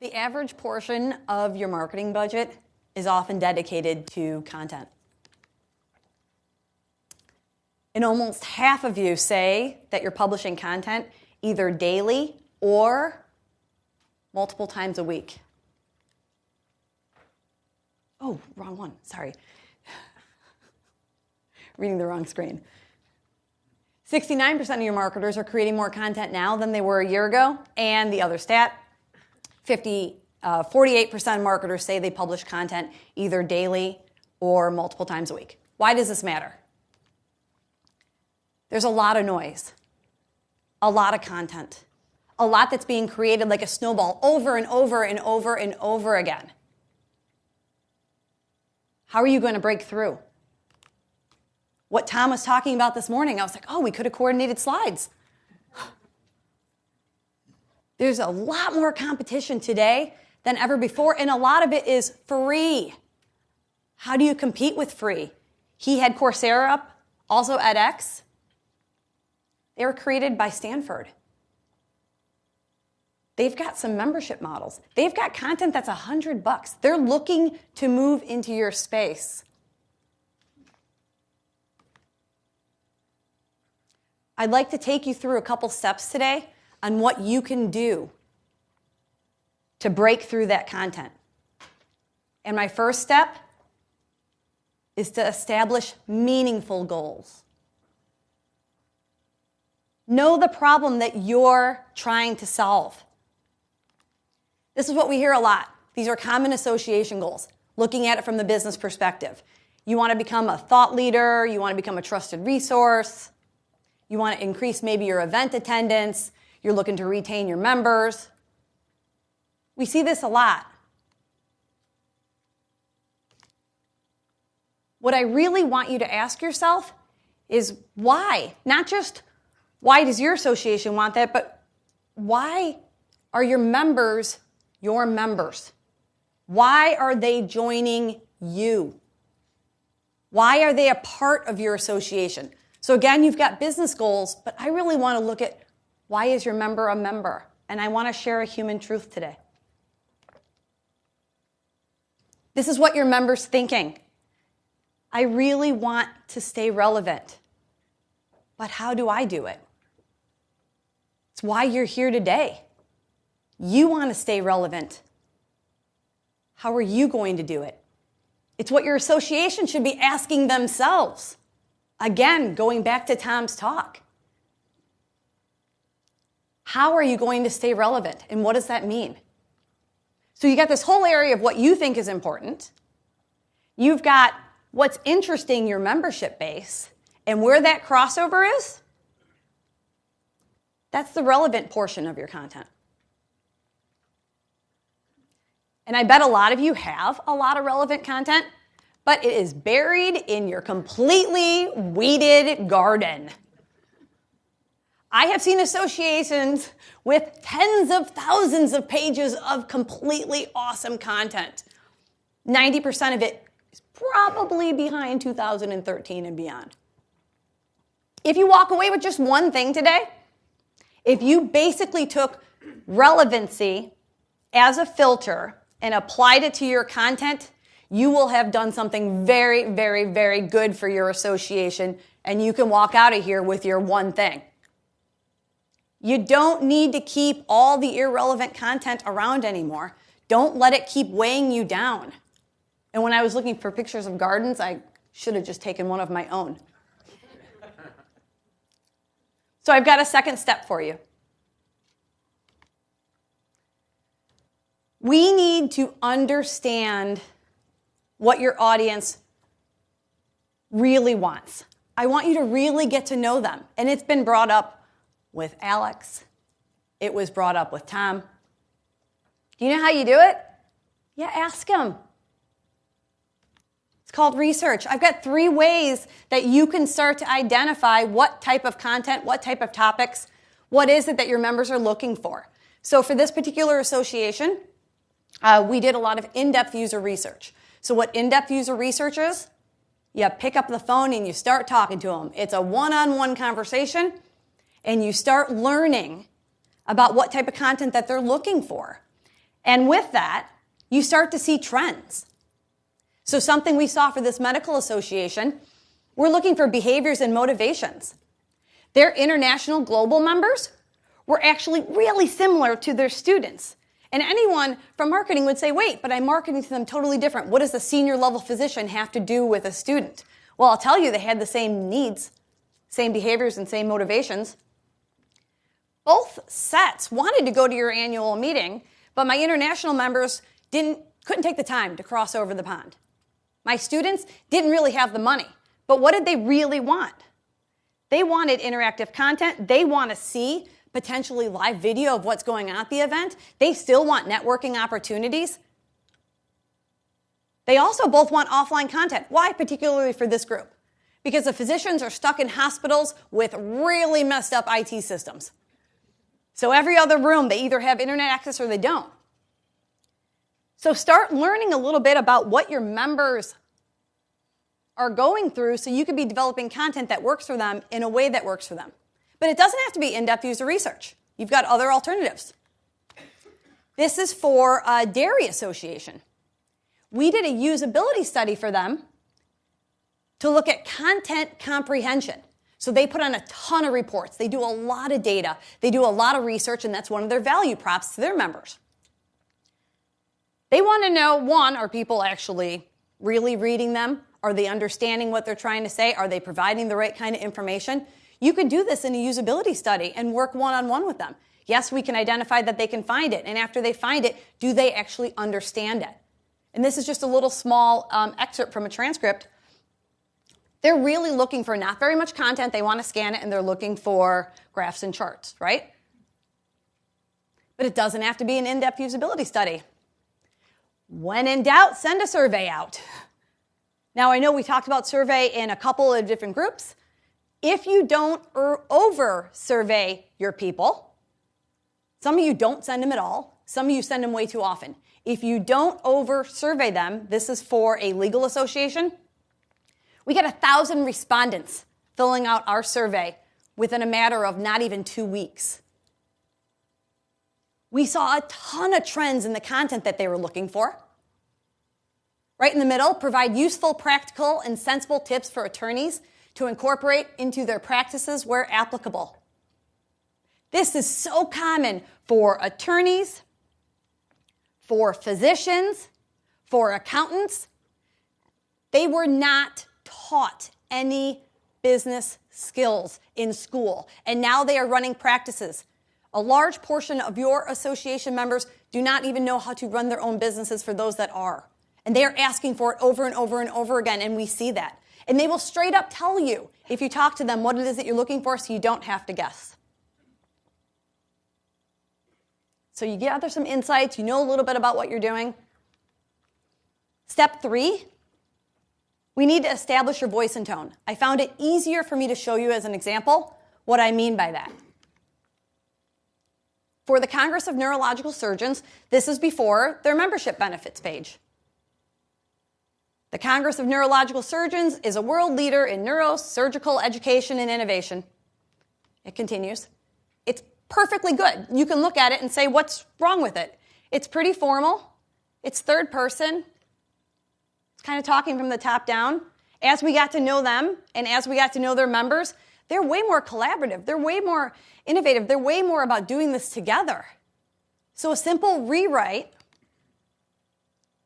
The average portion of your marketing budget is often dedicated to content. And almost half of you say that you're publishing content either daily or multiple times a week. Oh, wrong one, sorry. Reading the wrong screen. 69% of your marketers are creating more content now than they were a year ago. And the other stat, 48% of marketers say they publish content either daily or multiple times a week. Why does this matter? There's a lot of noise, a lot of content, a lot that's being created like a snowball over and over and over and over again. How are you going to break through? What Tom was talking about this morning, I was like, oh, we could have coordinated slides. There's a lot more competition today than ever before, and a lot of it is free. How do you compete with free? He had Coursera up, also edX. They were created by Stanford. They've got some membership models. They've got content that's $100. They're looking to move into your space. I'd like to take you through a couple steps today on what you can do to break through that content. And my first step is to establish meaningful goals. Know the problem that you're trying to solve. This is what we hear a lot. These are common association goals, looking at it from the business perspective. You want to become a thought leader, you want to become a trusted resource, you want to increase maybe your event attendance, you're looking to retain your members. We see this a lot. What I really want you to ask yourself is why? Not just why does your association want that, but why are your members your members? Why are they joining you? Why are they a part of your association? So again, you've got business goals, but I really want to look at why is your member a member? And I want to share a human truth today. This is what your member's thinking. I really want to stay relevant, but how do I do it? It's why you're here today. You want to stay relevant. How are you going to do it? It's what your association should be asking themselves. Again, going back to Tom's talk. How are you going to stay relevant? And what does that mean? So you got this whole area of what you think is important. You've got what's interesting your membership base. And where that crossover is, that's the relevant portion of your content. And I bet a lot of you have a lot of relevant content, but it is buried in your completely weeded garden. I have seen associations with tens of thousands of pages of completely awesome content. 90% of it is probably behind 2013 and beyond. If you walk away with just one thing today, if you basically took relevancy as a filter and applied it to your content, you will have done something very, very, very good for your association, and you can walk out of here with your one thing. You don't need to keep all the irrelevant content around anymore. Don't let it keep weighing you down. And when I was looking for pictures of gardens, I should have just taken one of my own. So I've got a second step for you. We need to understand what your audience really wants. I want you to really get to know them. And it's been brought up with Alex. It was brought up with Tom. Do you know how you do it? Yeah, ask them. It's called research. I've got 3 ways that you can start to identify what type of content, what type of topics, what is it that your members are looking for. So for this particular association, we did a lot of in-depth user research. So what in-depth user research is, you pick up the phone and you start talking to them. It's a one-on-one conversation, and you start learning about what type of content that they're looking for. And with that, you start to see trends. So something we saw for this medical association, we're looking for behaviors and motivations. Their international global members were actually really similar to their students. And anyone from marketing would say, wait, but I'm marketing to them totally different. What does the senior level physician have to do with a student? Well, I'll tell you, they had the same needs, same behaviors, and same motivations. Both sets wanted to go to your annual meeting, but my international members couldn't take the time to cross over the pond. My students didn't really have the money, but what did they really want? They wanted interactive content. They want to see potentially live video of what's going on at the event. They still want networking opportunities. They also both want offline content. Why particularly for this group? Because the physicians are stuck in hospitals with really messed up IT systems. So every other room, they either have internet access or they don't. So start learning a little bit about what your members are going through so you can be developing content that works for them in a way that works for them. But it doesn't have to be in-depth user research. You've got other alternatives. This is for a dairy association. We did a usability study for them to look at content comprehension. So they put on a ton of reports. They do a lot of data. They do a lot of research, and that's one of their value props to their members. They want to know, one, are people actually really reading them? Are they understanding what they're trying to say? Are they providing the right kind of information? You can do this in a usability study and work one-on-one with them. Yes, we can identify that they can find it, and after they find it, do they actually understand it? And this is just a little small excerpt from a transcript. They're really looking for not very much content. They want to scan it, and they're looking for graphs and charts, right? But it doesn't have to be an in-depth usability study. When in doubt, send a survey out. Now, I know we talked about survey in a couple of different groups. If you don't over-survey your people, some of you don't send them at all. Some of you send them way too often. If you don't over-survey them, this is for a legal association, we get 1,000 respondents filling out our survey within a matter of not even 2 weeks. We saw a ton of trends in the content that they were looking for. Right in the middle, provide useful, practical, and sensible tips for attorneys to incorporate into their practices where applicable. This is so common for attorneys, for physicians, for accountants. They were not taught any business skills in school, and now they are running practices. A large portion of your association members do not even know how to run their own businesses for those that are. And they are asking for it over and over and over again, and we see that. And they will straight up tell you, if you talk to them, what it is that you're looking for so you don't have to guess. So you gather some insights, you know a little bit about what you're doing. Step 3, we need to establish your voice and tone. I found it easier for me to show you as an example what I mean by that. For the Congress of Neurological Surgeons, this is before their membership benefits page. The Congress of Neurological Surgeons is a world leader in neurosurgical education and innovation. It continues. It's perfectly good. You can look at it and say, what's wrong with it? It's pretty formal. It's third person. It's kind of talking from the top down. As we got to know them and as we got to know their members, they're way more collaborative. They're way more innovative. They're way more about doing this together. So a simple rewrite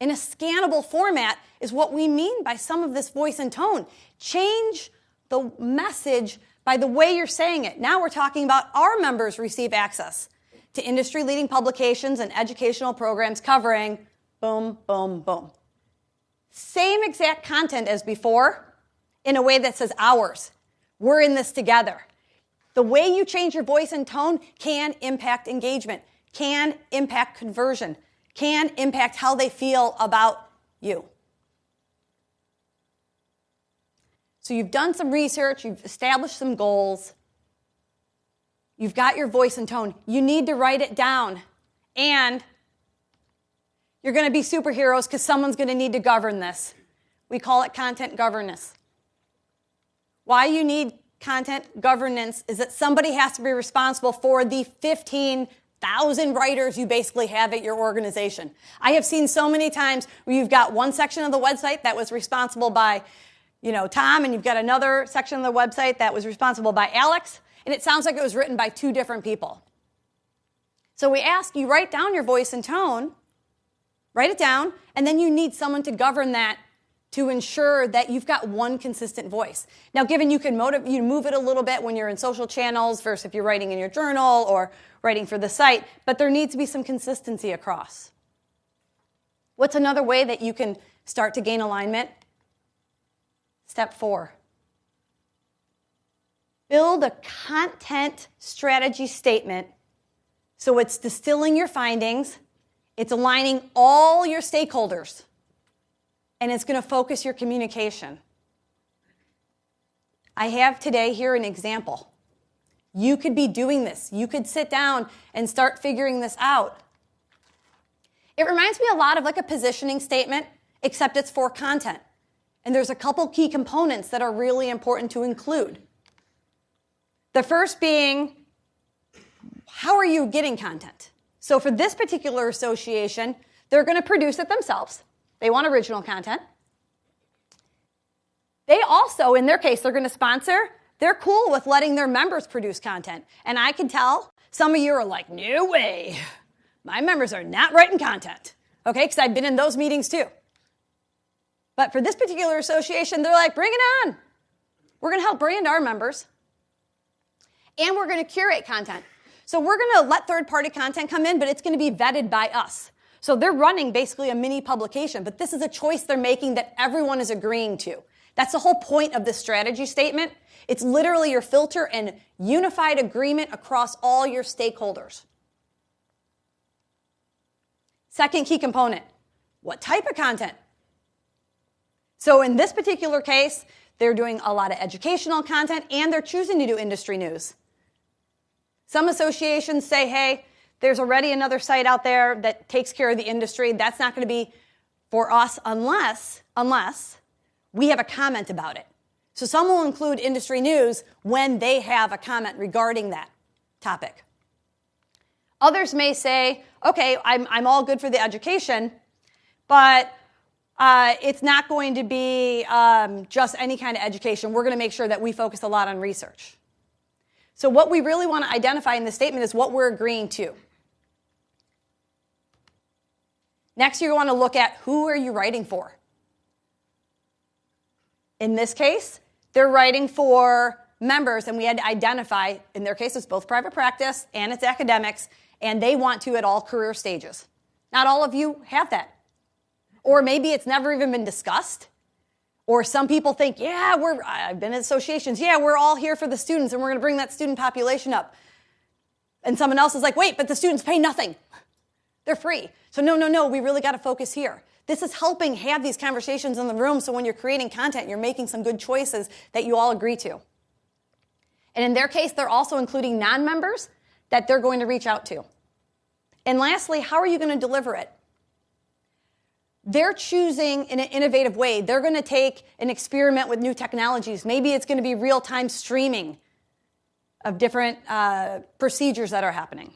in a scannable format is what we mean by some of this voice and tone. Change the message by the way you're saying it. Now we're talking about our members receive access to industry-leading publications and educational programs covering boom, boom, boom. Same exact content as before in a way that says ours. We're in this together. The way you change your voice and tone can impact engagement, can impact conversion, can impact how they feel about you. So you've done some research, you've established some goals, you've got your voice and tone. You need to write it down. And you're going to be superheroes because someone's going to need to govern this. We call it content governance. Why you need content governance is that somebody has to be responsible for the 15,000 1,000 writers you basically have at your organization. I have seen so many times where you've got one section of the website that was responsible by, Tom, and you've got another section of the website that was responsible by Alex, and it sounds like it was written by two different people. So we ask you, write down your voice and tone, write it down, and then you need someone to govern that to ensure that you've got one consistent voice. Now, given you can move it a little bit when you're in social channels versus if you're writing in your journal or writing for the site, but there needs to be some consistency across. What's another way that you can start to gain alignment? Step 4. Build a content strategy statement so it's distilling your findings, it's aligning all your stakeholders, and it's going to focus your communication. I have today here an example. You could be doing this. You could sit down and start figuring this out. It reminds me a lot of like a positioning statement, except it's for content. And there's a couple key components that are really important to include. The first being, how are you getting content? So for this particular association, they're going to produce it themselves. They want original content. They also, in their case, they're going to sponsor. They're cool with letting their members produce content. And I can tell some of you are like, no way. My members are not writing content. Okay, because I've been in those meetings too. But for this particular association, they're like, bring it on. We're going to help brand our members. And we're going to curate content. So we're going to let third-party content come in, but it's going to be vetted by us. So they're running basically a mini publication, but this is a choice they're making that everyone is agreeing to. That's the whole point of this strategy statement. It's literally your filter and unified agreement across all your stakeholders. Second key component, what type of content? So in this particular case, they're doing a lot of educational content and they're choosing to do industry news. Some associations say, hey, there's already another site out there that takes care of the industry. That's not going to be for us unless we have a comment about it. So some will include industry news when they have a comment regarding that topic. Others may say, okay, I'm all good for the education, but it's not going to be just any kind of education. We're going to make sure that we focus a lot on research. So what we really want to identify in this statement is what we're agreeing to. Next, you want to look at who are you writing for. In this case, they're writing for members, and we had to identify, in their case, it's both private practice and it's academics, and they want to at all career stages. Not all of you have that. Or maybe it's never even been discussed. Or some people think, I've been in associations, we're all here for the students, and we're going to bring that student population up. And someone else is like, wait, but the students pay nothing. They're free. So no, we really got to focus here. This is helping have these conversations in the room so when you're creating content, you're making some good choices that you all agree to. And in their case, they're also including non-members that they're going to reach out to. And lastly, how are you going to deliver it? They're choosing in an innovative way. They're going to take an experiment with new technologies. Maybe it's going to be real-time streaming of different procedures that are happening.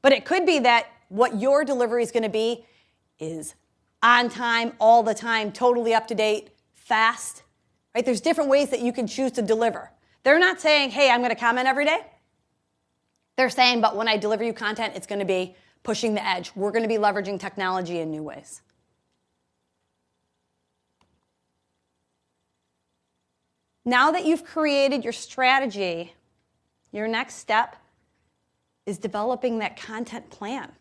But it could be that what your delivery is going to be is on time, all the time, totally up to date, fast. Right? There's different ways that you can choose to deliver. They're not saying, hey, I'm going to comment every day. They're saying, but when I deliver you content, it's going to be pushing the edge. We're going to be leveraging technology in new ways. Now that you've created your strategy, your next step is developing that content plan.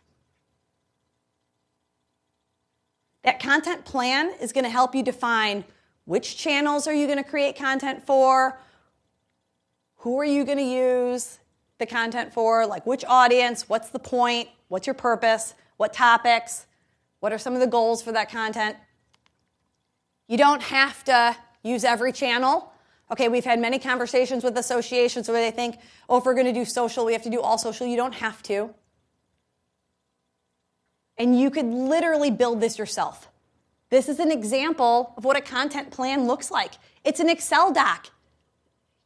That content plan is going to help you define which channels are you going to create content for, who are you going to use the content for, like which audience, what's the point, what's your purpose, what topics, what are some of the goals for that content. You don't have to use every channel. Okay, we've had many conversations with associations where they think, oh, if we're going to do social, we have to do all social. You don't have to. And you could literally build this yourself. This is an example of what a content plan looks like. It's an Excel doc.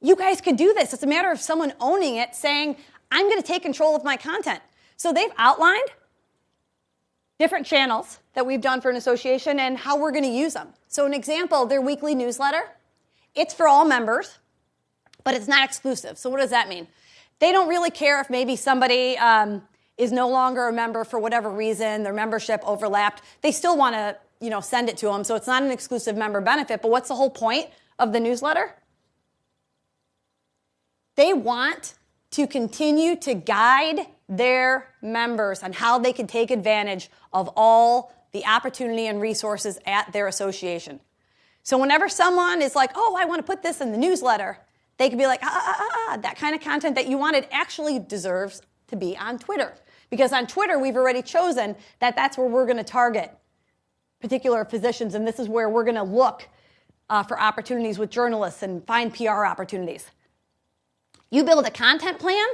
You guys could do this. It's a matter of someone owning it, saying, I'm going to take control of my content. So they've outlined different channels that we've done for an association and how we're going to use them. So an example, their weekly newsletter, it's for all members, but it's not exclusive. So what does that mean? They don't really care if maybe somebody is no longer a member for whatever reason, their membership overlapped. They still want to, send it to them, so it's not an exclusive member benefit. But what's the whole point of the newsletter? They want to continue to guide their members on how they can take advantage of all the opportunity and resources at their association. So whenever someone is like, oh, I want to put this in the newsletter, they could be like, that kind of content that you wanted actually deserves to be on Twitter. Because on Twitter, we've already chosen that that's where we're going to target particular positions, and this is where we're going to look for opportunities with journalists and find PR opportunities. You build a content plan,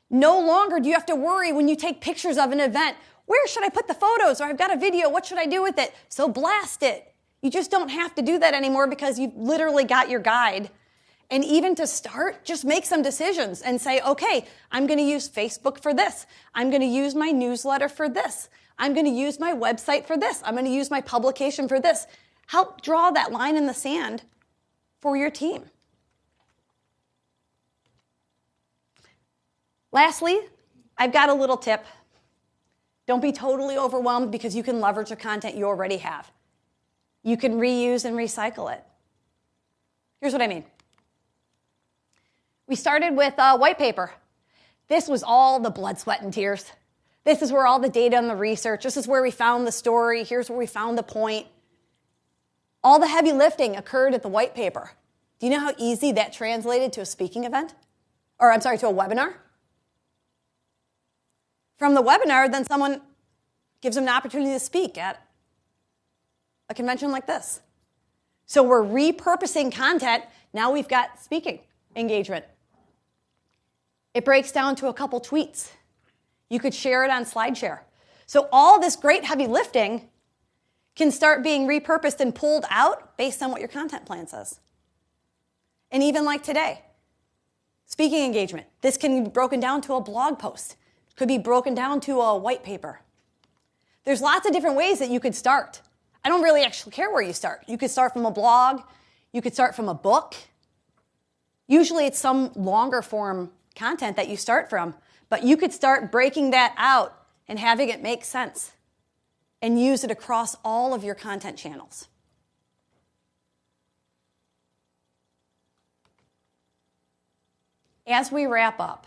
no longer do you have to worry when you take pictures of an event. Where should I put the photos? Or I've got a video, what should I do with it? So blast it. You just don't have to do that anymore because you've literally got your guide. And even to start, just make some decisions and say, okay, I'm going to use Facebook for this. I'm going to use my newsletter for this. I'm going to use my website for this. I'm going to use my publication for this. Help draw that line in the sand for your team. Lastly, I've got a little tip. Don't be totally overwhelmed because you can leverage the content you already have. You can reuse and recycle it. Here's what I mean. We started with white paper. This was all the blood, sweat, and tears. This is where all the data and the research, this is where we found the story, here's where we found the point. All the heavy lifting occurred at the white paper. Do you know how easy that translated to a speaking event? To a webinar? From the webinar, then someone gives them an opportunity to speak at a convention like this. So we're repurposing content. Now we've got speaking engagement. It breaks down to a couple tweets. You could share it on SlideShare. So all this great heavy lifting can start being repurposed and pulled out based on what your content plan says. And even like today, speaking engagement. This can be broken down to a blog post. Could be broken down to a white paper. There's lots of different ways that you could start. I don't really actually care where you start. You could start from a blog. You could start from a book. Usually it's some longer form content that you start from, but you could start breaking that out and having it make sense and use it across all of your content channels. As we wrap up,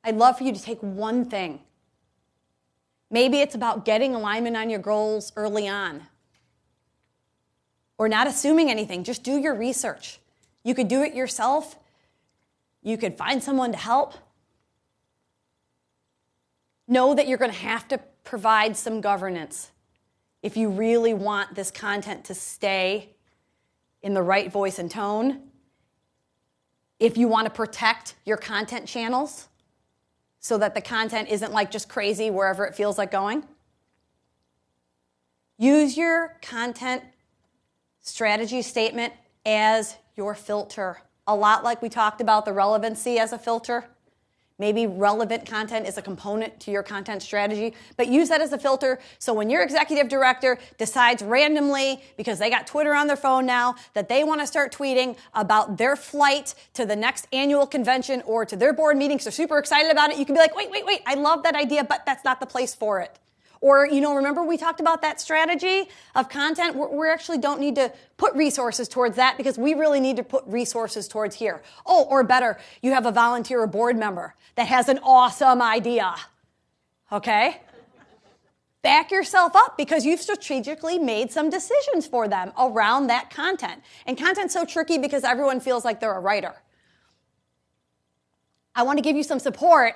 I'd love for you to take one thing. Maybe it's about getting alignment on your goals early on, or not assuming anything. Just do your research. You could do it yourself. You could find someone to help. Know that you're going to have to provide some governance if you really want this content to stay in the right voice and tone. If you want to protect your content channels so that the content isn't like just crazy wherever it feels like going. Use your content strategy statement as your filter. A lot like we talked about the relevancy as a filter. Maybe relevant content is a component to your content strategy, but use that as a filter so when your executive director decides randomly, because they got Twitter on their phone now, that they want to start tweeting about their flight to the next annual convention or to their board meetings, they're super excited about it, you can be like, wait, I love that idea, but that's not the place for it. Or, remember we talked about that strategy of content? We actually don't need to put resources towards that because we really need to put resources towards here. Oh, or better, you have a volunteer or board member that has an awesome idea. Okay? Back yourself up because you've strategically made some decisions for them around that content. And content's so tricky because everyone feels like they're a writer. I want to give you some support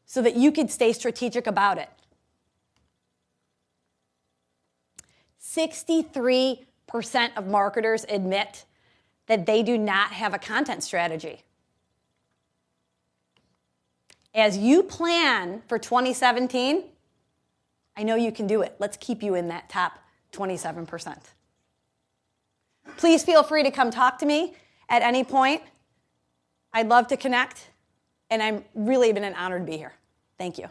so that you can stay strategic about it. 63% of marketers admit that they do not have a content strategy. As you plan for 2017, I know you can do it. Let's keep you in that top 27%. Please feel free to come talk to me at any point. I'd love to connect. And I'm really been an honor to be here. Thank you.